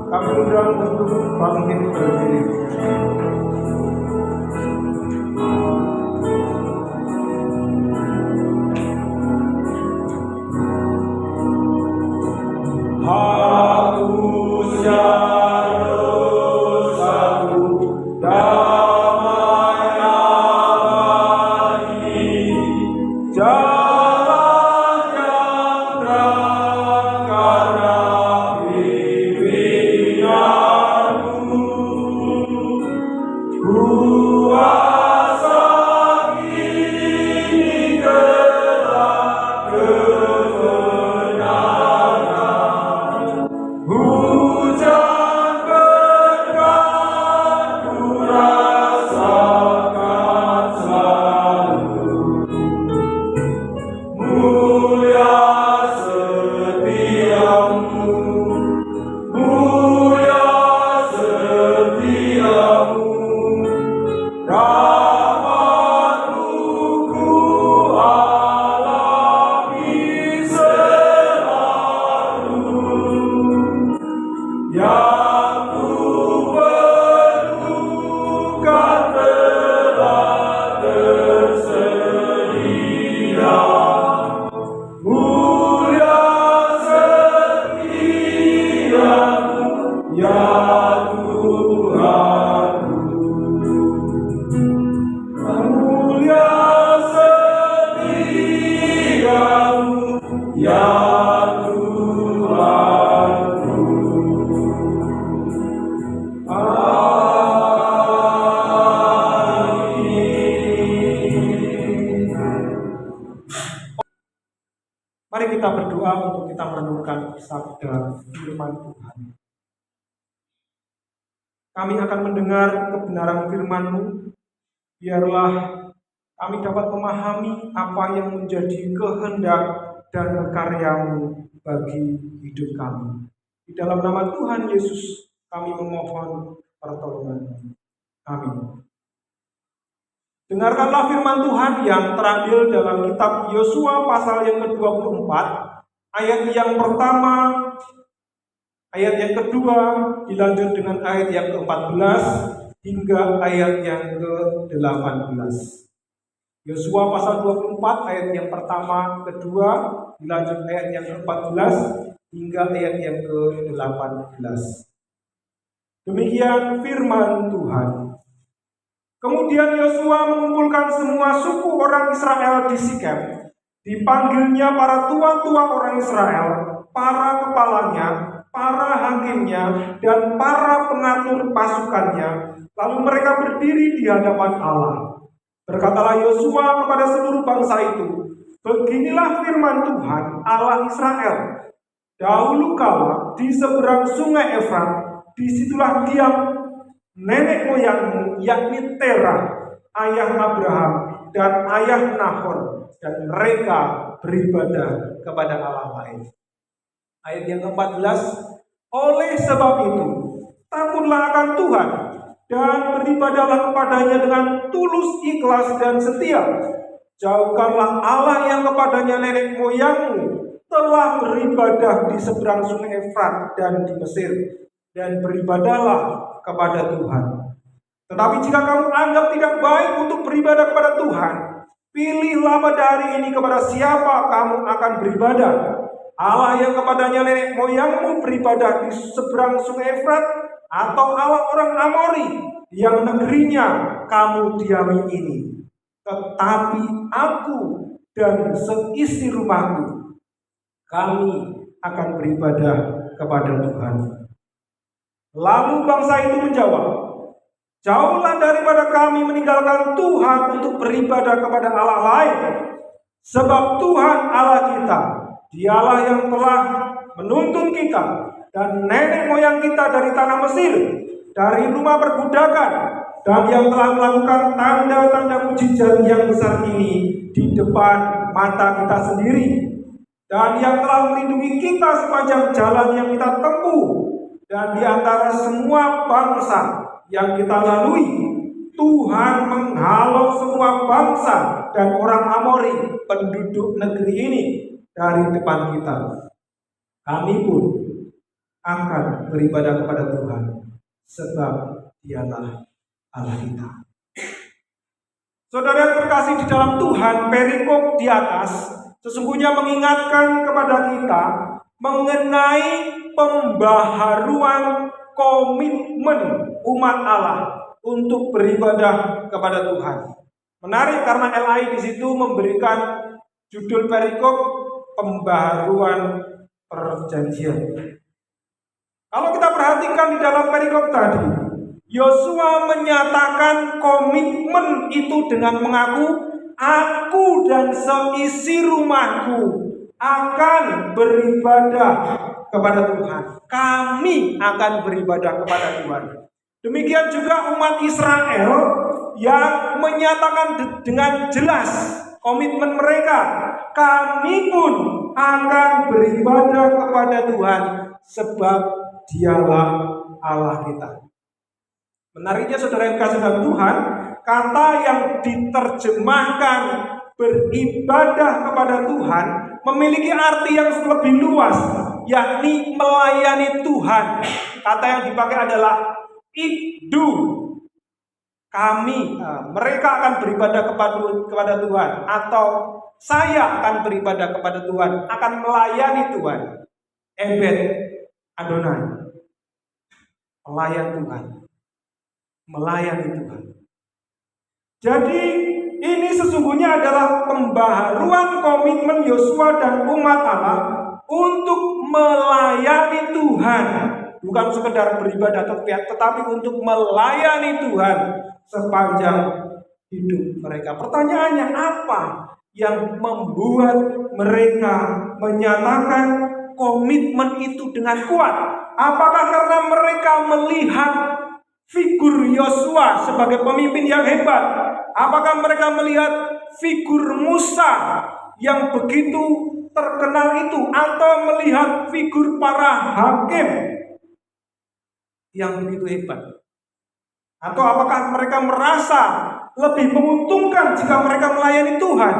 kami undang untuk bangkit berdiri. Mari kita berdoa untuk kita merenungkan sabda firman Tuhan. Kami akan mendengar kebenaran firman-Mu. Biarlah kami dapat memahami apa yang menjadi kehendak dan karya-Mu bagi hidup kami. Di dalam nama Tuhan Yesus kami memohon pertolongan-Mu. Amin. Dengarkanlah firman Tuhan yang terambil dalam kitab Yosua pasal yang ke-24, ayat yang pertama, ayat yang kedua, dilanjut dengan ayat yang ke-14 hingga ayat yang ke-18. Yosua pasal 24 ayat yang pertama, kedua, dilanjut ayat yang ke-14 hingga ayat yang ke-18. Demikian firman Tuhan. Kemudian Yosua mengumpulkan semua suku orang Israel di Sikem. Dipanggilnya para tua-tua orang Israel, para kepalanya, para hakimnya, dan para pengatur pasukannya. Lalu mereka berdiri di hadapan Allah. Berkatalah Yosua kepada seluruh bangsa itu, beginilah firman Tuhan Allah Israel. Dahulu kala di seberang sungai Efrat, disitulah diam nenek moyangmu, yakni Terah, ayah Abraham, dan ayah Nahor, dan mereka beribadah kepada Allah lain. Ayat yang ke-14, oleh sebab itu, takutlah akan Tuhan, dan beribadahlah kepadanya dengan tulus, ikhlas, dan setia. Jauhkanlah Allah yang kepadanya nenek moyangmu telah beribadah di seberang sungai Efrat dan di Mesir, dan beribadahlah kepada Tuhan. Tetapi jika kamu anggap tidak baik untuk beribadah kepada Tuhan, pilihlah pada hari ini kepada siapa kamu akan beribadah. Allah yang kepadanya nenek moyangmu beribadah di seberang sungai Efrat, atau Allah orang Amori yang negerinya kamu diami ini. Tetapi aku dan seisi rumahku, kami akan beribadah kepada Tuhan. Lalu bangsa itu menjawab, jauhlah daripada kami meninggalkan Tuhan untuk beribadah kepada Allah lain. Sebab Tuhan Allah kita, Dialah yang telah menuntun kita dan nenek moyang kita dari tanah Mesir, dari rumah perbudakan, dan yang telah melakukan tanda-tanda mujizat yang besar ini di depan mata kita sendiri, dan yang telah melindungi kita sepanjang jalan yang kita tempuh. Dan di antara semua bangsa yang kita lalui, Tuhan menghalau semua bangsa dan orang Amori, penduduk negeri ini, dari depan kita. Kami pun akan beribadah kepada Tuhan, sebab Dialah Allah kita. Saudara yang terkasih di dalam Tuhan, perikop di atas sesungguhnya mengingatkan kepada kita mengenai pembaharuan komitmen umat Allah untuk beribadah kepada Tuhan. Menarik karena LAI di situ memberikan judul perikop pembaharuan perjanjian. Kalau kita perhatikan di dalam perikop tadi, Yosua menyatakan komitmen itu dengan mengaku, aku dan seisi rumahku akan beribadah kepada Tuhan. Kami akan beribadah kepada Tuhan. Demikian juga umat Israel yang menyatakan dengan jelas komitmen mereka, kami pun akan beribadah kepada Tuhan, sebab Dialah Allah kita. Menariknya saudara yang kasih dalam Tuhan, kata yang diterjemahkan beribadah kepada Tuhan memiliki arti yang lebih luas, yakni melayani Tuhan. Kata yang dipakai adalah ikdu. Mereka akan beribadah kepada Tuhan, atau saya akan beribadah kepada Tuhan, akan melayani Tuhan. Ebed Adonai, pelayan Tuhan, melayani Tuhan. Jadi ini sesungguhnya adalah pembaharuan komitmen Yosua dan umat Allah untuk melayani Tuhan, bukan sekedar beribadah tetapi untuk melayani Tuhan sepanjang hidup mereka. Pertanyaannya, apa yang membuat mereka menyatakan komitmen itu dengan kuat? Apakah karena mereka melihat figur Yosua sebagai pemimpin yang hebat? Apakah mereka melihat figur Musa yang begitu terkenal itu? Atau melihat figur para hakim yang begitu hebat? Atau apakah mereka merasa lebih menguntungkan jika mereka melayani Tuhan?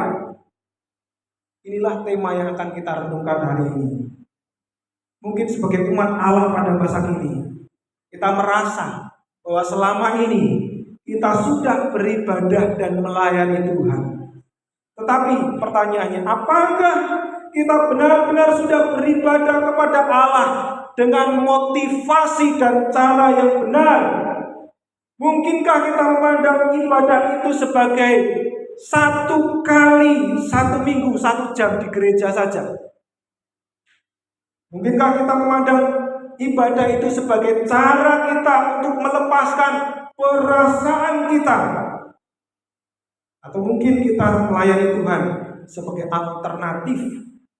Inilah tema yang akan kita renungkan hari ini. Mungkin sebagai umat Allah pada masa kini, kita merasa bahwa selama ini kita sudah beribadah dan melayani Tuhan. Tetapi pertanyaannya, apakah kita benar-benar sudah beribadah kepada Allah dengan motivasi dan cara yang benar? Mungkinkah kita memandang ibadah itu sebagai satu kali, satu minggu, 1 jam di gereja saja? Mungkinkah kita memandang ibadah itu sebagai cara kita untuk melepaskan perasaan kita? Atau mungkin kita melayani Tuhan sebagai alternatif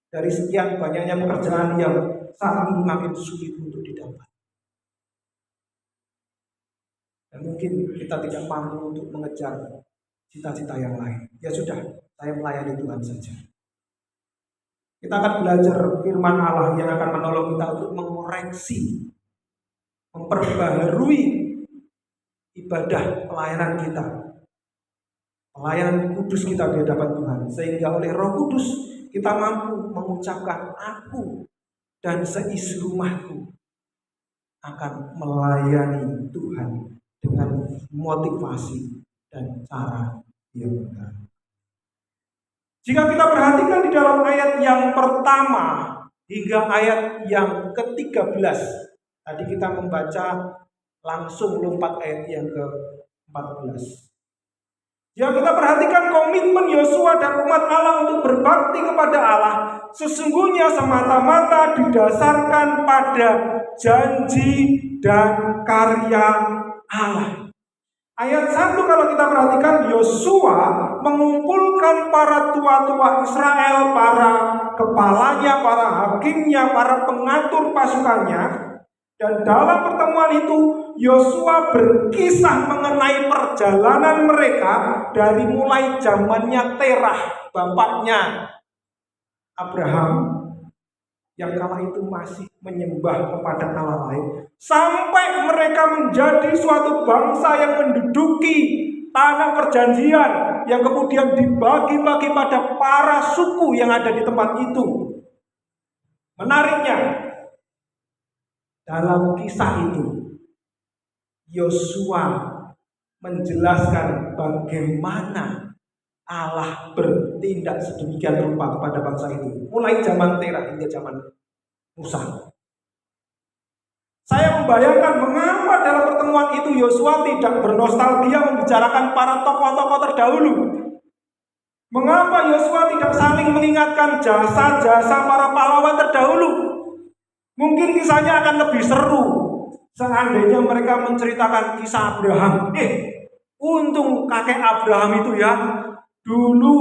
dari sekian banyaknya pekerjaan yang saat ini makin sulit untuk didapat? Dan mungkin kita tidak mampu untuk mengejar cita-cita yang lain. Ya sudah, saya melayani Tuhan saja. Kita akan belajar firman Allah yang akan menolong kita untuk mengoreksi, memperbaharui ibadah pelayanan kita, pelayanan kudus kita di hadapan Tuhan, sehingga oleh Roh Kudus kita mampu mengucapkan, aku dan seisi rumahku akan melayani Tuhan dengan motivasi dan cara yang benar. Jika kita perhatikan di dalam ayat yang pertama hingga ayat yang ke-13, tadi kita membaca langsung lompat ayat yang ke-14. Jika kita perhatikan komitmen Yosua dan umat Allah untuk berbakti kepada Allah, sesungguhnya semata-mata didasarkan pada janji dan karya Allah. Ayat 1 kalau kita perhatikan, Yosua mengumpulkan para tua-tua Israel, para kepalanya, para hakimnya, para pengatur pasukannya. Dan dalam pertemuan itu Yosua berkisah mengenai perjalanan mereka dari mulai zamannya Terah, bapaknya Abraham, yang kala itu masih menyembah kepada Allah lain, sampai mereka menjadi suatu bangsa yang menduduki tanah perjanjian, yang kemudian dibagi-bagi pada para suku yang ada di tempat itu. Menariknya, Dalam kisah itu, Yosua menjelaskan bagaimana Allah bertindak sedemikian rupa kepada bangsa itu, mulai zaman Terah hingga zaman Musa. Saya membayangkan mengapa dalam pertemuan itu Yosua tidak bernostalgia membicarakan para tokoh-tokoh terdahulu. Mengapa Yosua tidak saling mengingatkan jasa-jasa para pahlawan terdahulu? Mungkin kisahnya akan lebih seru seandainya mereka menceritakan kisah Abraham. Untung kakek Abraham itu ya dulu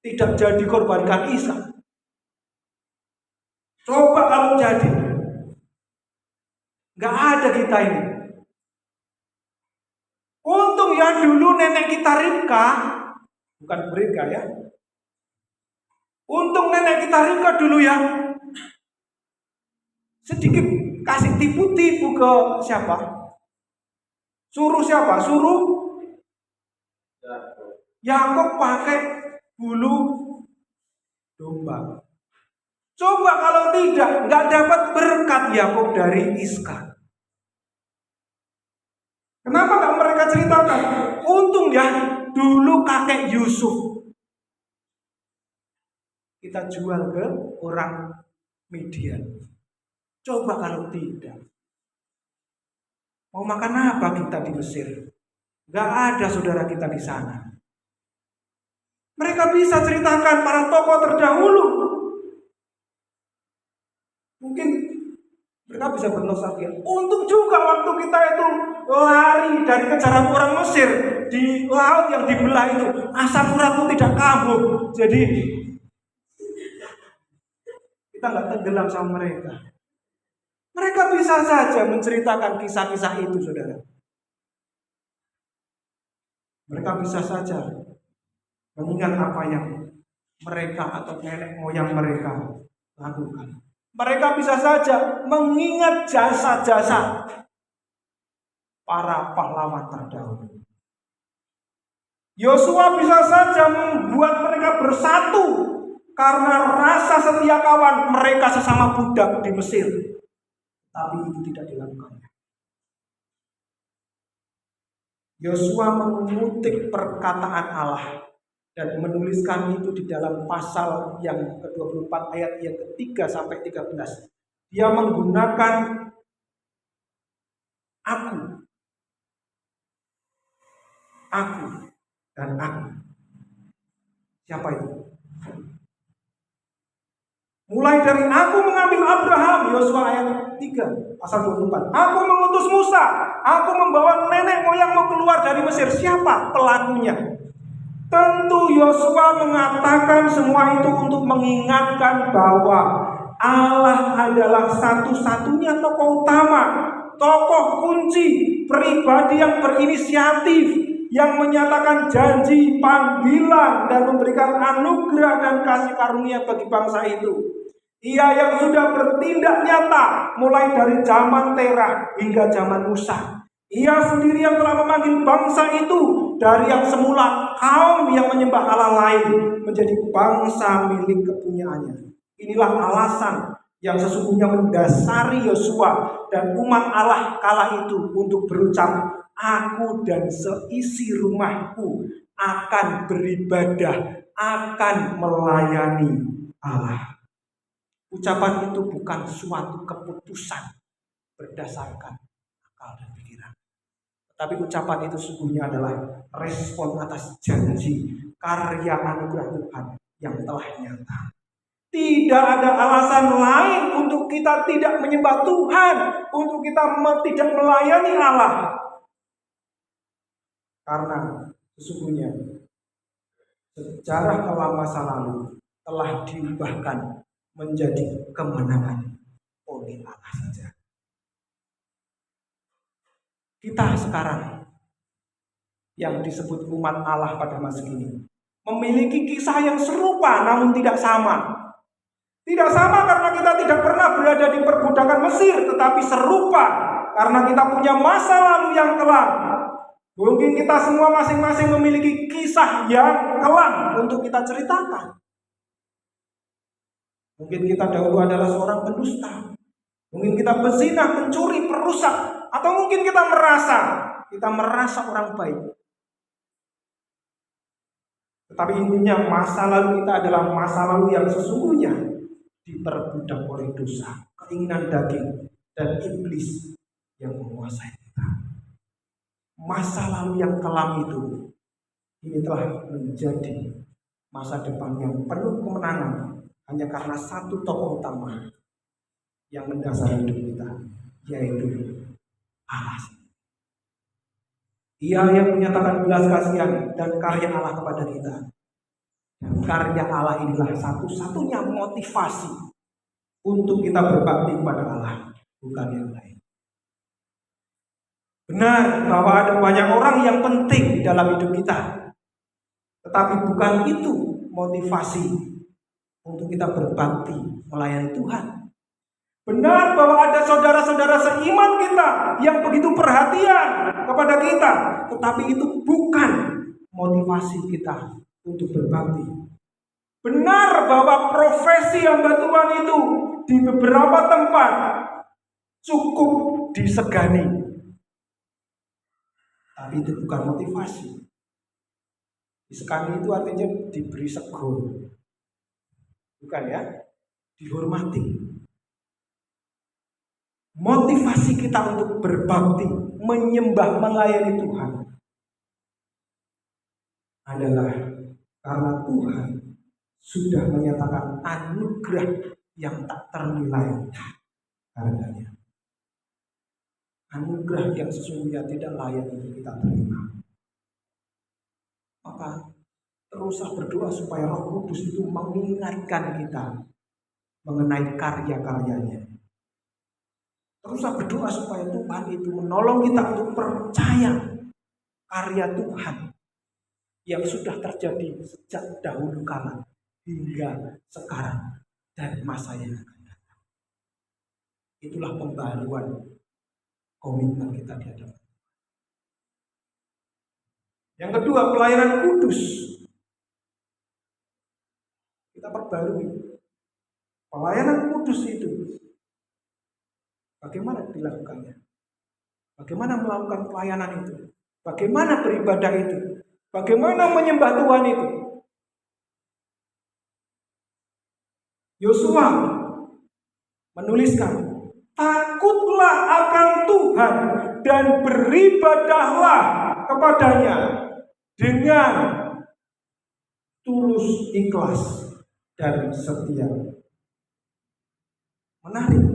tidak jadi korbankan Ishak. Coba kalau jadi, nggak ada kita ini. Untung ya dulu nenek kita Ribka, bukan Ribka ya. Untung nenek kita Ribka dulu ya sedikit kasih tipu-tipu ke siapa? Suruh siapa? Suruh Yakub pakai bulu domba. Coba kalau tidak, nggak dapat berkat Yakub dari Iska. Kenapa nggak mereka ceritakan? Untung ya dulu kakek Yusuf kita jual ke orang Midian. Coba kalau tidak, mau makan apa kita di Mesir? Gak ada saudara kita di sana. Mereka bisa ceritakan para tokoh terdahulu. Mungkin mereka bisa bernostalgia. Untung juga waktu kita itu lari dari kejaran orang Mesir di laut yang dibelah itu, asam uratmu tidak kambuh. Jadi kita nggak tenggelam sama mereka. Mereka bisa saja menceritakan kisah-kisah itu, saudara. Mereka bisa saja mengingat apa yang mereka atau nenek moyang mereka lakukan. Mereka bisa saja mengingat jasa-jasa para pahlawan terdahulu. Yosua bisa saja membuat mereka bersatu karena rasa setia kawan mereka sesama budak di Mesir. Tapi itu tidak dilakukan. Yosua mengutip perkataan Allah dan menuliskan itu di dalam pasal yang ke-24 ayat yang ke-3 sampai 13. Dia menggunakan aku dan aku. Siapa itu? Mulai dari aku mengambil Abraham, Yosua ayat 3, pasal 24. Aku mengutus Musa, aku membawa nenek moyangmu keluar dari Mesir. Siapa pelakunya? Tentu Yosua mengatakan semua itu untuk mengingatkan bahwa Allah adalah satu-satunya tokoh utama, tokoh kunci, pribadi yang berinisiatif, yang menyatakan janji, panggilan, dan memberikan anugerah dan kasih karunia bagi bangsa itu. Ia yang sudah bertindak nyata mulai dari zaman Terah hingga zaman Musa. Ia sendiri yang telah memanggil bangsa itu dari yang semula kaum yang menyembah Allah lain menjadi bangsa milik kepunyaannya. Inilah alasan yang sesungguhnya mendasari Yosua dan umat Allah kala itu untuk berucap, aku dan seisi rumahku akan beribadah, akan melayani Allah. Ucapan itu bukan suatu keputusan berdasarkan akal dan pikiran. Tapi ucapan itu sesungguhnya adalah respon atas janji karya anugerah Tuhan yang telah nyata. Tidak ada alasan lain untuk kita tidak menyembah Tuhan, untuk kita tidak melayani Allah. Karena sesungguhnya sejarah kelam masa lalu telah diubahkan menjadi kemenangan oleh Allah saja. Kita sekarang yang disebut umat Allah pada masa ini memiliki kisah yang serupa namun tidak sama. Tidak sama karena kita tidak pernah berada di perbudakan Mesir, tetapi serupa karena kita punya masa lalu yang kelam. Mungkin kita semua masing-masing memiliki kisah yang kelam untuk kita ceritakan. Mungkin kita dahulu adalah seorang pendusta. Mungkin kita berzina, mencuri, perusak, atau mungkin kita merasa orang baik. Tetapi intinya masa lalu kita adalah masa lalu yang sesungguhnya diperbudak oleh dosa, keinginan daging, dan iblis yang menguasai kita. Masa lalu yang kelam itu ini telah menjadi masa depan yang penuh kemenangan hanya karena satu tokoh utama yang mendasari hidup kita, yaitu Allah. Ia yang menyatakan belas kasihan dan karya Allah kepada kita. Dan karya Allah inilah satu-satunya motivasi untuk kita berbakti kepada Allah, bukan yang lain. Benar bahwa ada banyak orang yang penting di dalam hidup kita, tetapi bukan itu motivasi untuk kita berbakti melayani Tuhan. Benar bahwa ada saudara-saudara seiman kita yang begitu perhatian kepada kita, tetapi itu bukan motivasi kita untuk berbakti. Benar bahwa profesi hamba Tuhan itu di beberapa tempat cukup disegani, tapi itu bukan motivasi. Disegani itu artinya diberi sego, bukan ya, dihormati. Motivasi kita untuk berbakti, menyembah, melayani Tuhan adalah karena Tuhan sudah menyatakan anugerah yang tak ternilai harganya. Anugerah yang sesungguhnya tidak layak untuk kita terima. Maka teruslah berdoa supaya Roh Kudus itu mengingatkan kita mengenai karya-karyanya. Teruslah berdoa supaya Tuhan itu menolong kita untuk percaya karya Tuhan yang sudah terjadi sejak dahulu kala hingga sekarang dan masa yang akan datang. Itulah pembaruan komitmen kita di hadapan. Yang kedua, pelayanan kudus. Kita perbarui. Pelayanan kudus itu bagaimana dilakukannya? Bagaimana melakukan pelayanan itu? Bagaimana beribadah itu? Bagaimana menyembah Tuhan itu? Yosua menuliskan, takutlah akan Tuhan dan beribadahlah kepadanya dengan tulus, ikhlas, dan setia. Menarik.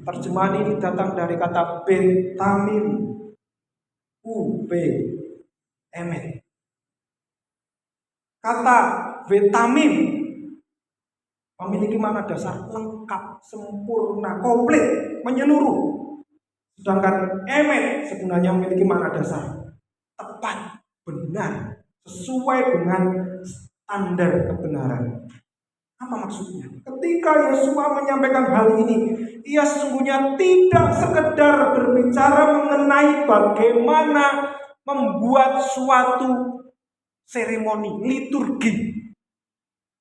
Terjemahan ini datang dari kata betamim, emet. Kata betamim memiliki makna dasar lengkap, sempurna, komplit, menyeluruh. Sedangkan emet sebenarnya memiliki makna dasar tepat, benar, sesuai dengan standar kebenaran. Apa maksudnya? Ketika Yosua menyampaikan hal ini, ia sesungguhnya tidak sekedar berbicara mengenai bagaimana membuat suatu seremoni, liturgi.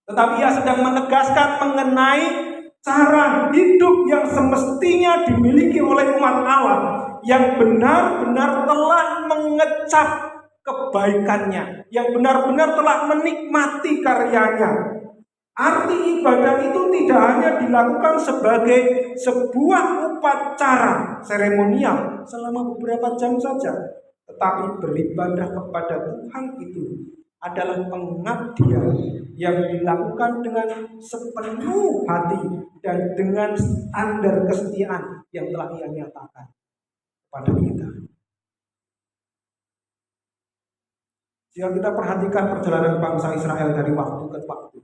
Tetapi ia sedang menegaskan mengenai cara hidup yang semestinya dimiliki oleh umat Allah yang benar-benar telah mengecap kebaikannya, yang benar-benar telah menikmati karyanya. Arti ibadah itu tidak hanya dilakukan sebagai sebuah upacara seremonial selama beberapa jam saja, tetapi beribadah kepada Tuhan itu adalah pengabdian yang dilakukan dengan sepenuh hati dan dengan standar kesetiaan yang telah Ia nyatakan kepada kita. Jika kita perhatikan perjalanan bangsa Israel dari waktu ke waktu,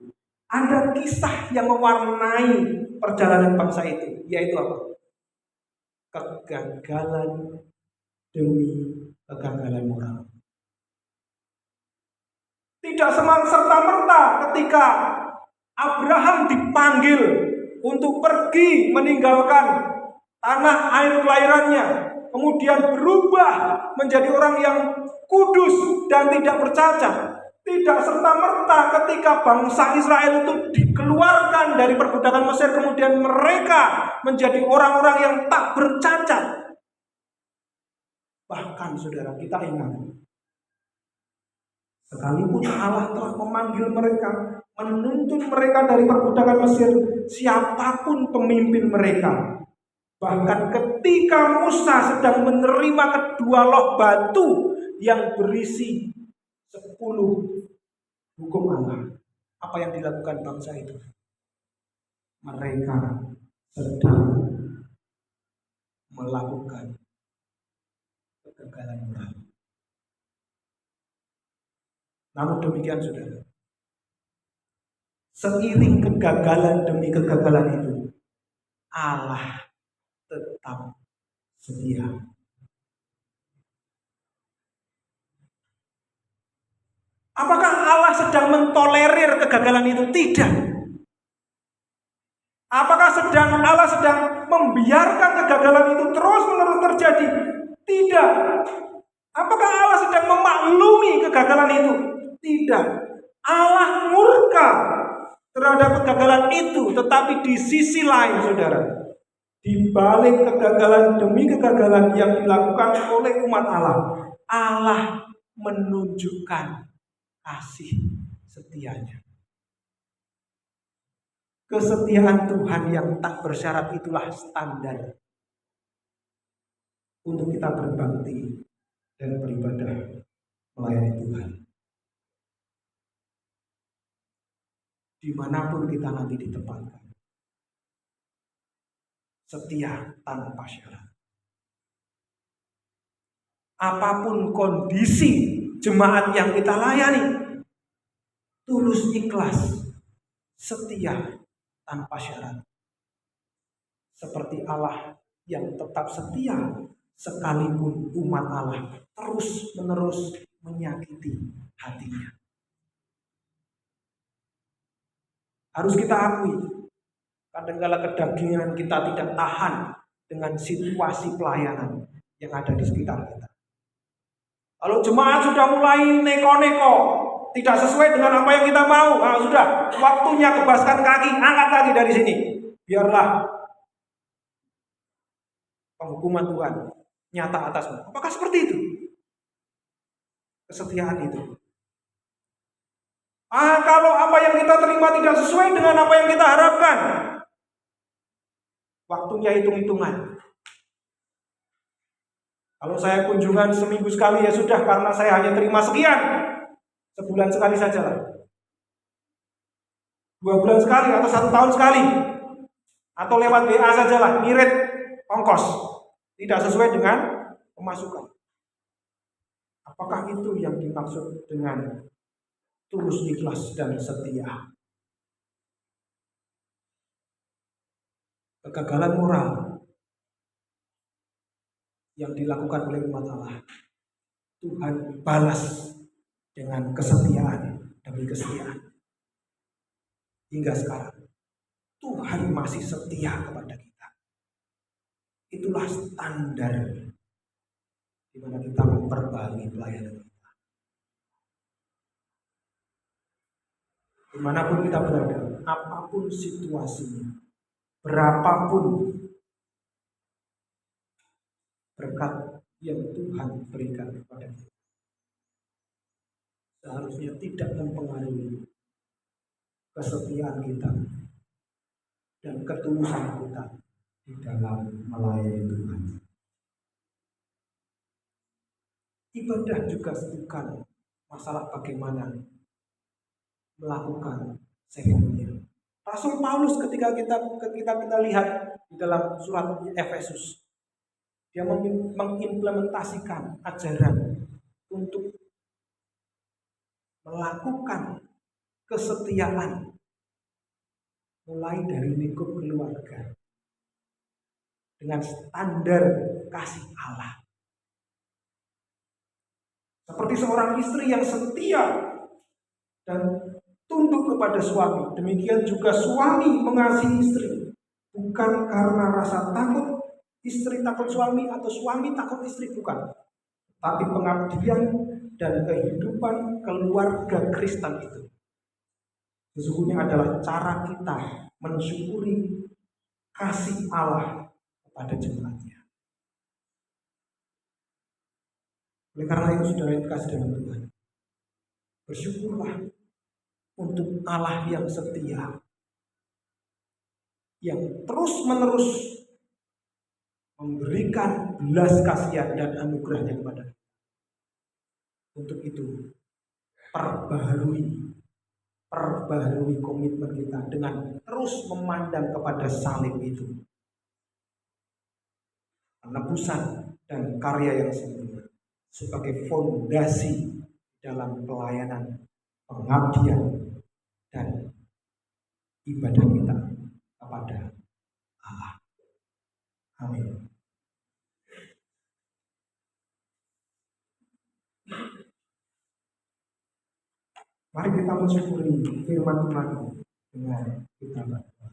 ada kisah yang mewarnai perjalanan bangsa itu, yaitu apa? Kegagalan demi kegagalan moral. Tidak serta-merta ketika Abraham dipanggil untuk pergi meninggalkan tanah air kelahirannya, kemudian berubah menjadi orang yang kudus dan tidak bercacat. Tidak serta-merta ketika bangsa Israel itu dikeluarkan dari perbudakan Mesir, kemudian mereka menjadi orang-orang yang tak bercacat. Bahkan saudara, kita ingat, sekalipun Allah telah memanggil mereka, menuntun mereka dari perbudakan Mesir, siapapun pemimpin mereka, bahkan ketika Musa sedang menerima kedua loh batu yang berisi 10 hukum Allah, apa yang dilakukan bangsa itu? Mereka sedang melakukan kegagalan moral. Namun demikian saudara, seiring kegagalan demi kegagalan itu, Allah tetap setia. Apakah Allah sedang mentolerir kegagalan itu? Tidak. Apakah Allah sedang membiarkan kegagalan itu terus-menerus terjadi? Tidak. Apakah Allah sedang memaklumi kegagalan itu? Tidak. Allah murka terhadap kegagalan itu, tetapi di sisi lain saudara, di balik kegagalan demi kegagalan yang dilakukan oleh umat Allah, Allah menunjukkan kasih setianya. Kesetiaan Tuhan yang tak bersyarat itulah standar untuk kita berbakti dan beribadah melayani Tuhan. Dimanapun kita nanti ditempatkan, setia tanpa syarat. Apapun kondisi jemaat yang kita layani, tulus ikhlas, setia tanpa syarat. Seperti Allah yang tetap setia sekalipun umat Allah terus-menerus menyakiti hatinya. Harus kita akui, kadang-kala kedagingan kita tidak tahan dengan situasi pelayanan yang ada di sekitar kita. Kalau jemaat sudah mulai neko-neko, tidak sesuai dengan apa yang kita mau, sudah waktunya kebaskan kaki, angkat kaki dari sini. Biarlah penghukuman Tuhan nyata atasmu. Apakah seperti itu? Kesetiaan itu. Kalau apa yang kita terima tidak sesuai dengan apa yang kita harapkan, waktunya hitung-hitungan. Kalau saya kunjungan seminggu sekali ya sudah, karena saya hanya terima sekian. Sebulan sekali saja lah. 2 bulan sekali atau 1 tahun sekali. Atau lewat WA saja lah, ngirit ongkos. Tidak sesuai dengan pemasukan. Apakah itu yang dimaksud dengan tulus ikhlas dan setia? Kegagalan moral yang dilakukan oleh umat Allah, Tuhan balas dengan kesetiaan demi kesetiaan. Hingga sekarang Tuhan masih setia kepada kita. Itulah standar di mana kita memperbaharui pelayanan kita. Dimanapun kita berada, apapun situasinya, berapapun berkat yang Tuhan berikan kepada kita, seharusnya tidak mempengaruhi kesetiaan kita dan ketulusan kita di dalam melayani Tuhan. Ibadah juga bukan masalah bagaimana melakukan seremonial. Rasul Paulus ketika kita lihat di dalam surat Efesus, dia mengimplementasikan ajaran untuk melakukan kesetiaan mulai dari lingkup keluarga dengan standar kasih Allah. Seperti seorang istri yang setia dan tunduk kepada suami, demikian juga suami mengasihi istri, bukan karena rasa takut istri takut suami atau suami takut istri, bukan, tapi pengabdian dan kehidupan keluarga Kristen itu sesungguhnya adalah cara kita mensyukuri kasih Allah kepada jemaatnya. Oleh karena itu, saudara yang kasih dalam Tuhan, bersyukurlah untuk Allah yang setia, yang terus-menerus memberikan belas kasihan dan anugerahnya kepada kita. Untuk itu, perbaharui komitmen kita dengan terus memandang kepada salib itu, penebusan dan karya yang sempurna sebagai fondasi dalam pelayanan, pengabdian, dan ibadah kita kepada Allah. Amin. Mari kita mensyukuri firman Tuhan dengan kita berdoa.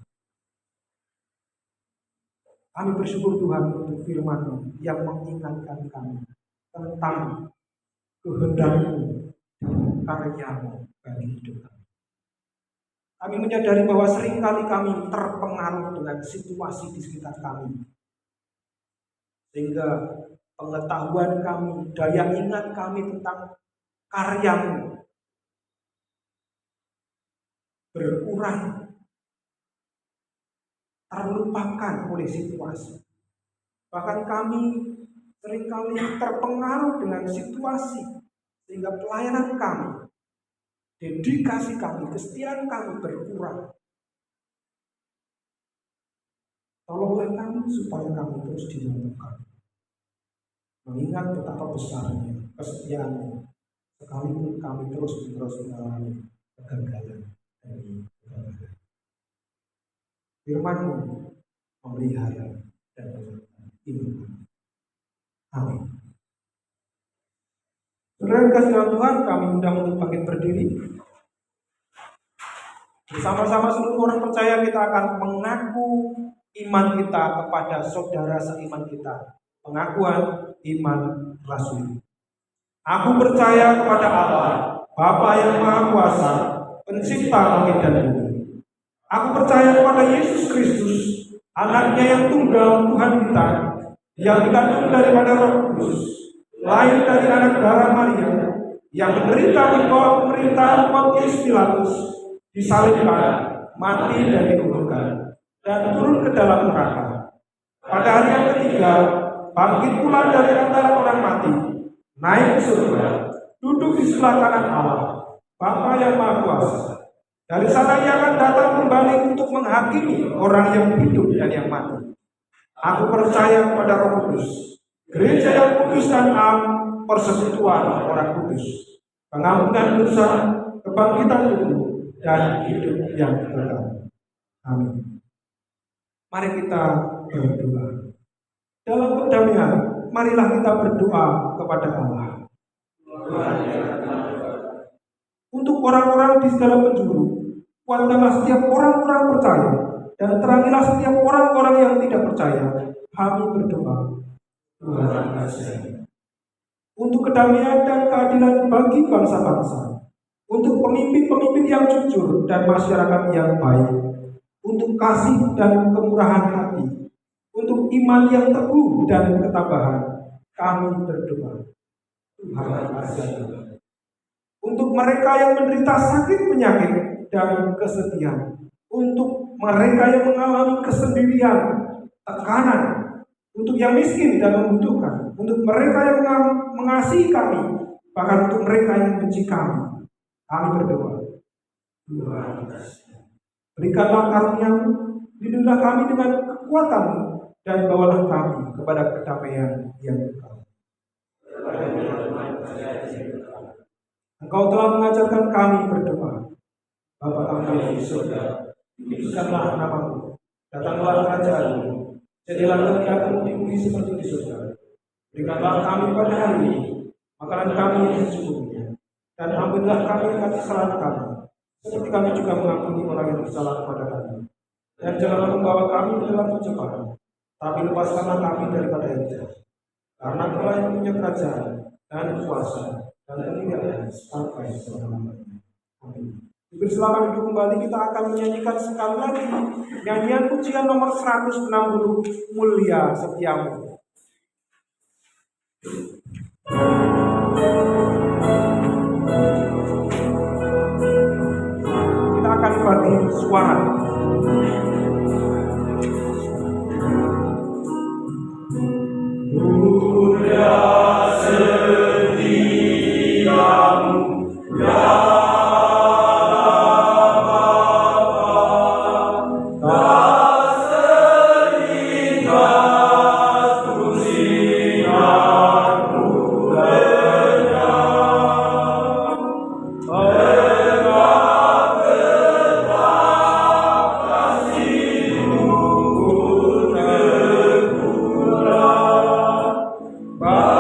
Kami bersyukur Tuhan untuk firman yang mengingatkan kami tentang kehendak-Mu dan karya-Mu bagi hidup kami. Kami menyadari bahwa seringkali kami terpengaruh dengan situasi di sekitar kami, sehingga pengetahuan kami, daya ingat kami tentang karya-Mu berkurang, terlupakan oleh situasi. Bahkan kami seringkali terpengaruh dengan situasi, sehingga pelayanan kami, dedikasi kami, kesetiaan kami berkurang. Tolonglah kami supaya kami terus dimampukan mengingat betapa besarnya kesetiaan-Mu, sekalipun kami terus-menerus mengalami kegagalan demi kegagalan. Firman-Mu memelihara dan menguatkan iman. Amin. Saudara yang kasih dalam Tuhan, kami undang untuk bangkit berdiri. Bersama-sama seluruh orang percaya kita akan mengaku iman kita kepada saudara seiman kita. Pengakuan iman rasuli. Aku percaya kepada Allah, Bapa yang Maha Kuasa, Pencipta langit dan bumi. Aku percaya kepada Yesus Kristus, Anaknya yang tunggal Tuhan kita, yang dikandung daripada Roh Kudus, lahir dari anak darah Maria, yang menderita di bawah pemerintahan Pontius Pilatus, disalibkan, mati dan dikuburkan, dan turun ke dalam neraka. Pada hari yang ketiga, bangkit pula dari antara orang mati, naik ke surga, duduk di sebelah kanan Allah, Bapa yang Maha Kuasa. Dari sana Ia akan datang kembali untuk menghakimi orang yang hidup dan yang mati. Aku percaya kepada Roh Kudus, gereja yang kudus dan am, persekutuan orang kudus, pengampunan dosa, kebangkitan tubuh, dan hidup yang kekal. Amin. Mari kita berdoa. Dalam pendamaian, marilah kita berdoa kepada Allah. Untuk orang-orang di segala penjuru, kuatkanlah setiap orang-orang percaya, dan terangilah setiap orang-orang yang tidak percaya. Kami berdoa. Tuhan kasih. Untuk kedamaian dan keadilan bagi bangsa-bangsa, untuk pemimpin-pemimpin yang jujur dan masyarakat yang baik, untuk kasih dan kemurahan hati, untuk iman yang teguh dan ketabahan, kami berdoa. Tuhan kasih. Untuk mereka yang menderita sakit penyakit dan kesedihan, untuk mereka yang mengalami kesendirian, tekanan, untuk yang miskin dan membutuhkan, untuk mereka yang mengasihi kami, bahkan untuk mereka yang benci kami, kami berdoa. Tuhan, berikanlah karunia-Mu, lindungilah kami dengan kekuatan-Mu, dan bawalah kami kepada kedamaian yang kekal. Engkau telah mengajarkan kami berdoa. Bapa kami yang di surga, dikuduskanlah nama-Mu, datanglah kerajaan-Mu, jadilah kehendakmu di bumi seperti di surga. Berikanlah kami pada hari ini makanan kami yang secukupnya, dan ampunilah kami akan kesalahan kami, seperti kami juga mengampuni orang yang bersalah kepada kami. Dan janganlah membawa kami ke dalam pencobaan, tapi lepaskanlah kami daripada yang jahat. Karena Engkau yang punya kerajaan dan kuasa dan kemuliaan sampai selama-lamanya. Amin. Silakan duduk kembali, kita akan menyanyikan sekali lagi nyanyian pujian nomor 160, Mulia Setiamu. Kita akan bagi suara. Mulia Setiamu, ya Bye.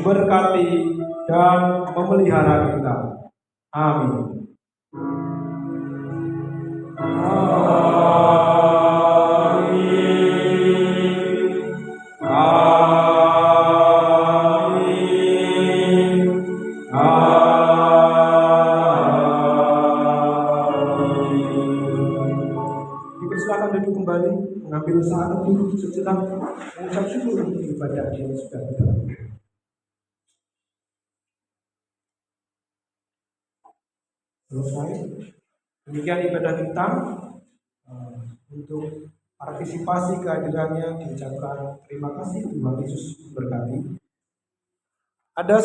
memberkati, dan memelihara kita. Amin. Silakan duduk kembali, mengambil saat dulu sejenak, mengucap syukur untuk ibadah yang sudah kita lakukan. Selesai. Demikian ibadah kita. Untuk partisipasi kehadirannya diucapkan terima kasih. Tuhan Yesus berkati. Ada